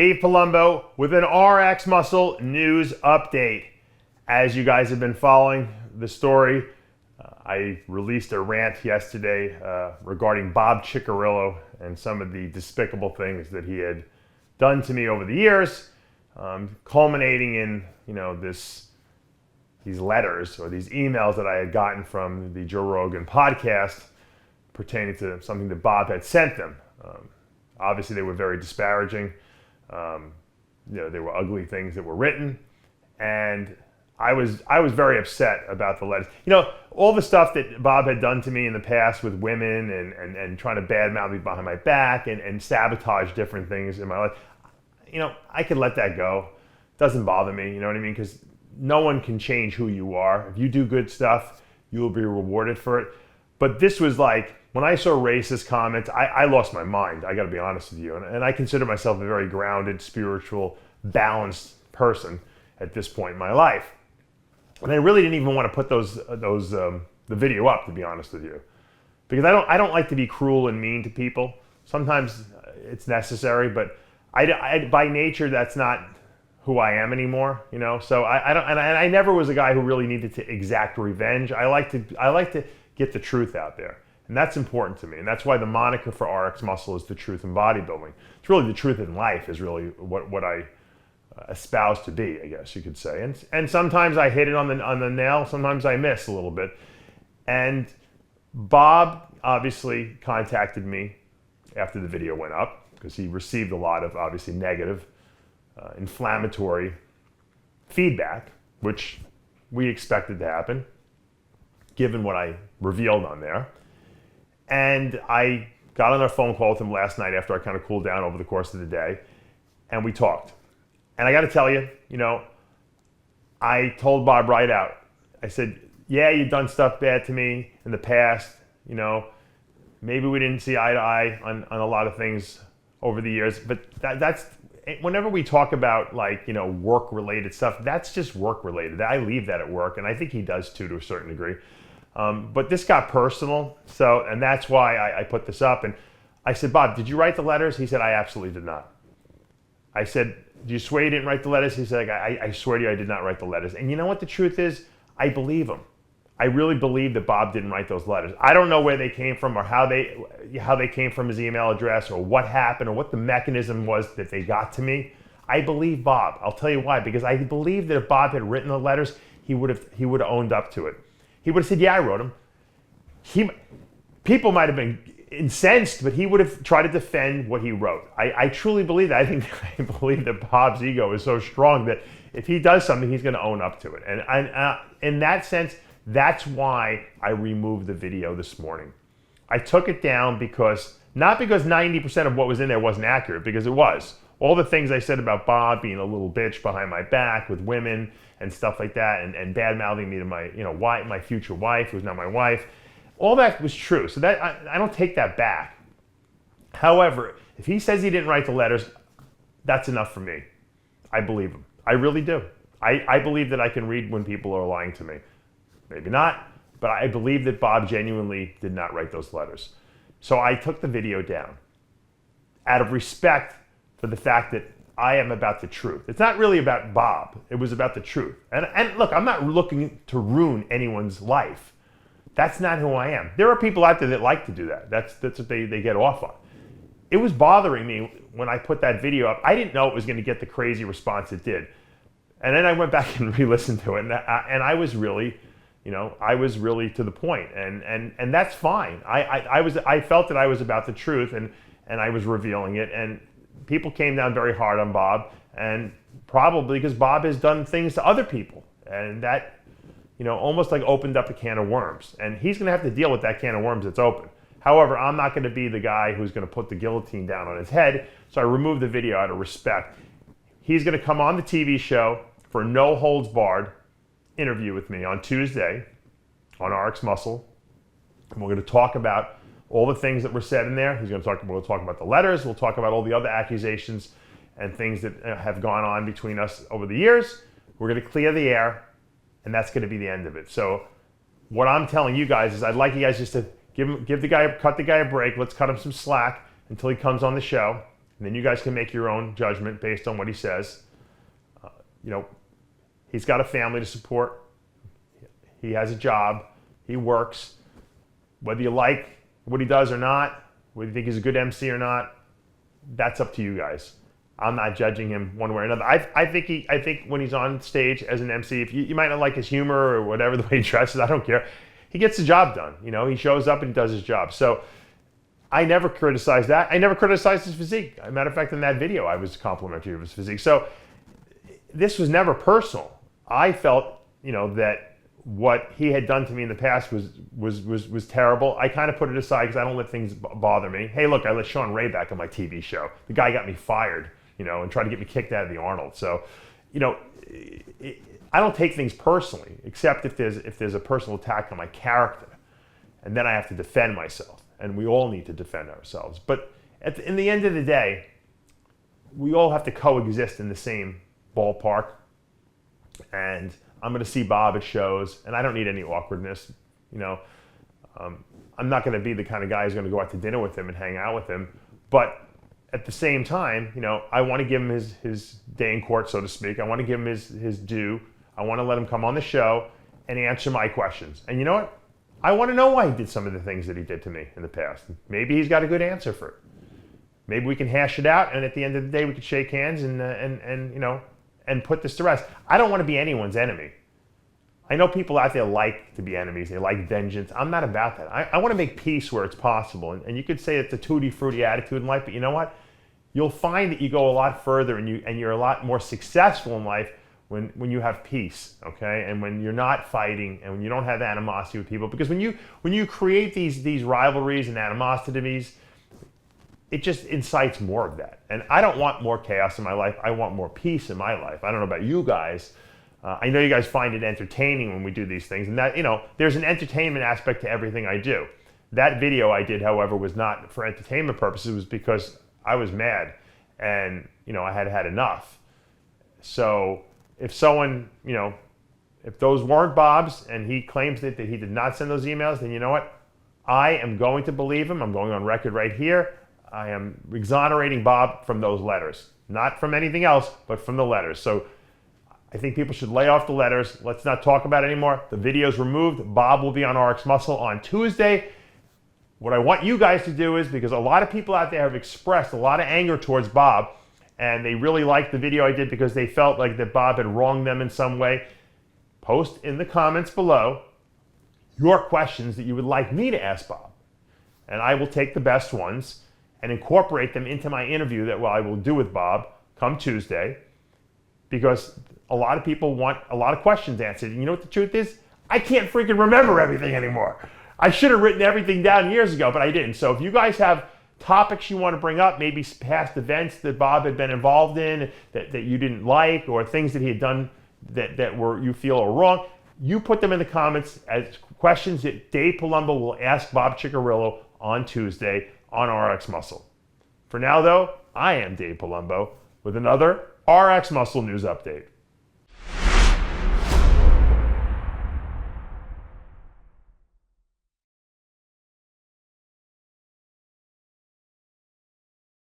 Dave Palumbo with an RXMuscle news update. As you guys have been following the story, I released a rant yesterday regarding Bob Cicherillo and some of the despicable things that he had done to me over the years, culminating in these letters or these emails that I had gotten from the Joe Rogan podcast pertaining to something that Bob had sent them. Obviously, they were very disparaging. They were ugly things that were written, and I was very upset about the letters. All the stuff that Bob had done to me in the past with women and trying to badmouth me behind my back and sabotage different things in my life. I could let that go. It doesn't bother me, you know what I mean? Because no one can change who you are. If you do good stuff, you will be rewarded for it. But this was like, when I saw racist comments, I lost my mind. I got to be honest with you. And I consider myself a very grounded, spiritual, balanced person at this point in my life. And I really didn't even want to put the video up, to be honest with you, because I don't like to be cruel and mean to people. Sometimes it's necessary, but I by nature that's not who I am anymore. So I never was a guy who really needed to exact revenge. I like to get the truth out there. And that's important to me. And that's why the moniker for RXMuscle is the truth in bodybuilding. It's really the truth in life is really what I espouse to be, I guess you could say. And sometimes I hit it on the nail. Sometimes I miss a little bit. And Bob obviously contacted me after the video went up because he received a lot of obviously negative, inflammatory feedback, which we expected to happen, given what I revealed on there. And I got on a phone call with him last night after I kind of cooled down over the course of the day, and we talked. And I got to tell you, I told Bob right out. I said, yeah, you've done stuff bad to me in the past. Maybe we didn't see eye to eye on a lot of things over the years, but that's whenever we talk about work-related stuff, that's just work-related. I leave that at work, and I think he does too to a certain degree. But this got personal, and that's why I put this up. And I said, Bob, did you write the letters? He said, I absolutely did not. I said, do you swear you didn't write the letters? He said, I swear to you I did not write the letters. And you know what the truth is? I believe him. I really believe that Bob didn't write those letters. I don't know where they came from or how they came from his email address or what happened or what the mechanism was that they got to me. I believe Bob. I'll tell you why. Because I believe that if Bob had written the letters, he would have owned up to it. He would have said, yeah, I wrote them. People might have been incensed, but he would have tried to defend what he wrote. I truly believe that. I believe that Bob's ego is so strong that if he does something, he's going to own up to it. And in that sense, that's why I removed the video this morning. I took it down not because 90% of what was in there wasn't accurate, because it was. All the things I said about Bob being a little bitch behind my back with women and stuff like that, and bad-mouthing me to my future wife, who's not my wife, all that was true. So that I don't take that back. However, if he says he didn't write the letters, that's enough for me. I believe him. I really do. I believe that I can read when people are lying to me. Maybe not, but I believe that Bob genuinely did not write those letters. So I took the video down out of respect for the fact that I am about the truth. It's not really about Bob. It was about the truth. And look, I'm not looking to ruin anyone's life. That's not who I am. There are people out there that like to do that. That's what they get off on. It was bothering me when I put that video up. I didn't know it was going to get the crazy response it did. And then I went back and re-listened to it, and I was really, to the point. And that's fine. I felt that I was about the truth, and I was revealing it. And people came down very hard on Bob, and probably because Bob has done things to other people, and that, almost like opened up a can of worms. And he's going to have to deal with that can of worms that's open. However, I'm not going to be the guy who's going to put the guillotine down on his head, so I removed the video out of respect. He's going to come on the TV show for a no-holds-barred interview with me on Tuesday on RXMuscle, and we're going to talk about all the things that were said in there. We'll talk about the letters. We'll talk about all the other accusations and things that have gone on between us over the years. We're going to clear the air, and that's going to be the end of it. So what I'm telling you guys is I'd like you guys just to cut the guy a break. Let's cut him some slack until he comes on the show, And then you guys can make your own judgment based on what he says. He's got a family to support. He has a job. He works. Whether you like what he does or not, whether you think he's a good MC or not, that's up to you guys. I'm not judging him one way or another. I think when he's on stage as an MC, if you might not like his humor or whatever, the way he dresses, I don't care. He gets the job done. He shows up and he does his job. So I never criticized that. I never criticized his physique. As a matter of fact, in that video, I was complimentary of his physique. So this was never personal. I felt, that what he had done to me in the past was terrible. I kind of put it aside because I don't let things bother me. Hey, look, I let Sean Ray back on my TV show. The guy got me fired, and tried to get me kicked out of the Arnold. So, I don't take things personally, except if there's a personal attack on my character, and then I have to defend myself. And we all need to defend ourselves. But in the end of the day, we all have to coexist in the same ballpark. And I'm going to see Bob at shows, and I don't need any awkwardness. I'm not going to be the kind of guy who's going to go out to dinner with him and hang out with him. But at the same time, I want to give him his day in court, so to speak. I want to give him his due. I want to let him come on the show and answer my questions. And you know what? I want to know why he did some of the things that he did to me in the past. Maybe he's got a good answer for it. Maybe we can hash it out, and at the end of the day, we can shake hands and put this to rest. I don't want to be anyone's enemy. I know people out there like to be enemies. They like vengeance. I'm not about that. I want to make peace where it's possible. And you could say it's a tutti-frutti attitude in life, but you know what? You'll find that you go a lot further and you're a lot more successful in life when you have peace, okay? And when you're not fighting and when you don't have animosity with people. Because when you create these rivalries and animosities, it just incites more of that. And I don't want more chaos in my life. I want more peace in my life. I don't know about you guys. I know you guys find it entertaining when we do these things. And that, there's an entertainment aspect to everything I do. That video I did, however, was not for entertainment purposes. It was because I was mad and, I had had enough. So if someone, if those weren't Bob's and he claims that he did not send those emails, then you know what? I am going to believe him. I'm going on record right here. I am exonerating Bob from those letters. Not from anything else, but from the letters. So I think people should lay off the letters. Let's not talk about it anymore. The video's removed. Bob will be on RXMuscle on Tuesday. What I want you guys to do is, because a lot of people out there have expressed a lot of anger towards Bob, and they really liked the video I did because they felt like that Bob had wronged them in some way, post in the comments below your questions that you would like me to ask Bob. And I will take the best ones and incorporate them into my interview that I will do with Bob come Tuesday, because a lot of people want a lot of questions answered. And you know what the truth is? I can't freaking remember everything anymore. I should have written everything down years ago, but I didn't. So if you guys have topics you want to bring up, maybe past events that Bob had been involved in that you didn't like, or things that he had done that were you feel are wrong, you put them in the comments as questions that Dave Palumbo will ask Bob Cicherillo on Tuesday on RXMuscle. For now, though, I am Dave Palumbo with another RXMuscle news update.